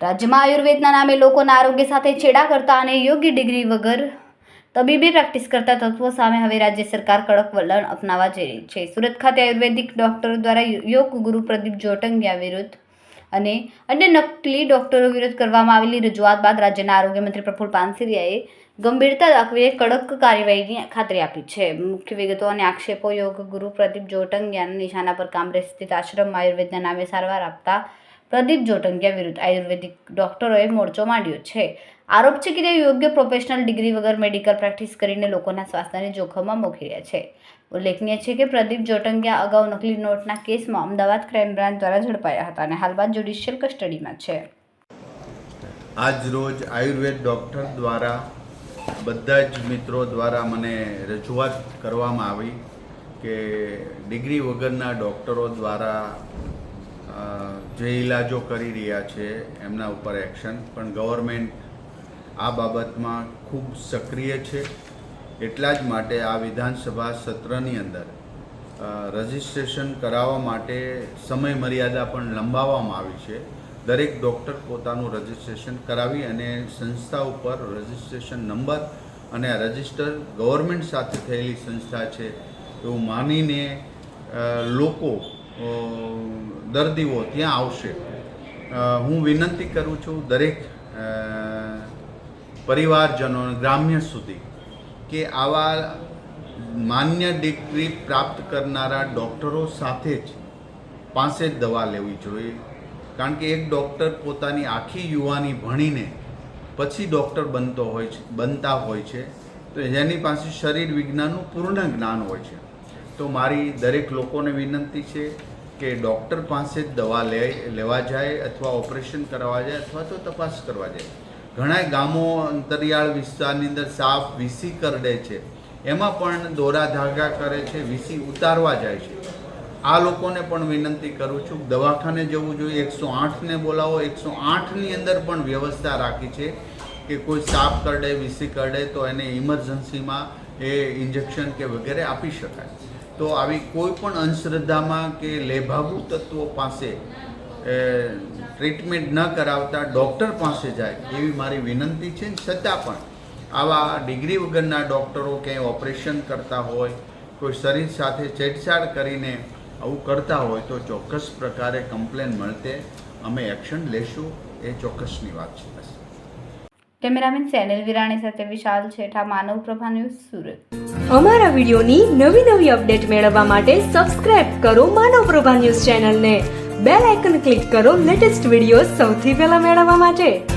રાજ્યમાં આયુર્વેદના નામે લોકોના આરોગ્ય સાથે છેડા કરતા અને યોગ્ય ડિગ્રી વગર તબીબી પ્રેક્ટિસ કરતા તત્વો સામે હવે રાજ્ય સરકાર કડક વલણ અપનાવવા જઈ રહી છે. સુરત ખાતે આયુર્વેદિક ડોક્ટરો દ્વારા યોગ ગુરુ પ્રદીપ જોટંગિયા વિરુદ્ધ અને અન્ય નકલી ડોક્ટરો વિરુદ્ધ કરવામાં આવેલી રજૂઆત બાદ રાજ્યના આરોગ્ય મંત્રી પ્રફુલ પાનસરિયાએ ગંભીરતા દાખવીને કડક કાર્યવાહીની ખાતરી આપી છે. મુખ્ય વિગતો અને આક્ષેપો: યોગ ગુરુ પ્રદીપ જોટંગિયાના નિશાના પર કામરેજ સ્થિત આશ્રમમાં આયુર્વેદના નામે સારવાર આપતા પ્રદીપ જોટંગિયા વિરુદ્ધ આયુર્વેદિક ડોક્ટરોએ મોરચો માંડ્યો છે. આરોપ છે કે તે યોગ્ય પ્રોફેશનલ ડિગ્રી વગર મેડિકલ પ્રેક્ટિસ કરીને લોકોના સ્વાસ્થ્યને જોખમમાં મૂકી રહ્યા છે. ઉલ્લેખનીય છે કે પ્રદીપ જોટંગિયા અગાઉ નકલી નોટના કેસમાં અમદાવાદ ક્રાઇમ બ્રાન્ચ દ્વારા ઝડપાયા હતા અને હાલમાં જ્યુડિશિયલ કસ્ટડીમાં છે. આજ રોજ આયુર્વેદ ડૉક્ટર દ્વારા બધા જ મિત્રો દ્વારા મને રજૂઆત કરવામાં આવી કે ડિગ્રી વગરના ડૉક્ટરો દ્વારા જે ઇલાજો કરી રહ્યા છે એમના ઉપર એક્શન, પણ ગવર્મેન્ટ આ બાબતમાં ખૂબ સક્રિય છે. એટલા જ માટે આ વિધાનસભા સત્રની અંદર રજિસ્ટ્રેશન કરાવવા માટે સમય મર્યાદા પણ લંબાવવામાં આવી છે. દરેક ડૉક્ટર પોતાનું રજિસ્ટ્રેશન કરાવી અને સંસ્થા ઉપર રજિસ્ટ્રેશન નંબર અને આ રજિસ્ટર ગવર્મેન્ટ સાથે થયેલી સંસ્થા છે એવું માનીને લોકો દર્દીઓ ત્યાં આવશે. હું વિનંતી કરું છું દરેક પરિવારજનો ગ્રામ્ય સુધી કે આવા માન્ય ડિગ્રી પ્રાપ્ત કરનારા ડૉક્ટરો સાથે જ પાસે જ દવા લેવી જોઈએ. કારણ કે એક ડૉક્ટર પોતાની આખી યુવાની ભણીને પછી ડૉક્ટર બનતા હોય છે, તો જેની પાસે શરીર વિજ્ઞાનનું પૂર્ણ જ્ઞાન હોય છે. તો મારી દરેક લોકોને વિનંતી છે કે ડૉક્ટર પાસે જ દવા લેવા જાય અથવા ઓપરેશન કરવા જાય અથવા તો તપાસ કરવા જાય. ઘણા ગામો અંતરિયાળ વિસ્તારની અંદર સાપ વીસી કરડે છે, એમાં પણ દોરા ધાગા કરે છે, વીસી ઉતારવા જાય છે. આ લોકોને પણ વિનંતી કરું છું કે દવાખાને જવું જોઈએ, 108ને બોલાવો. 108ની અંદર પણ વ્યવસ્થા રાખી છે કે કોઈ સાપ કરડે, વીસી કરડે તો એને ઇમરજન્સીમાં એ ઇન્જેક્શન કે વગેરે આપી શકાય. તો આવી કોઈ પણ અંધશ્રદ્ધામાં કે લેભાગુ તત્વો પાસે ટ્રીટમેન્ટ ન કરાવતા ડૉક્ટર પાસે જાય એવી મારી વિનંતી છે. છતાં પણ આવા ડિગ્રી વગરના ડૉક્ટરો ક્યાંય ઓપરેશન કરતા હોય, કોઈ શરીર સાથે છેડછાડ કરીને આવું કરતા હોય તો ચોક્કસ પ્રકારે કમ્પ્લેન મળતે અમે એક્શન લેશું, એ ચોક્કસની વાત છે. બસ. કેમેરામેન સેનલ વિરાણી સાથે વિશાલ છેઠા, માનવ પ્રભા ન્યૂઝ, સુરત. અમારા વિડીયોની નવી અપડેટ મેળવવા માટે સબસ્ક્રાઇબ કરો માનવ પ્રભા ન્યૂઝ ચેનલને. બેલ આઇકન ક્લિક કરો લેટેસ્ટ વિડીયો સૌથી પહેલા મેળવવા માટે.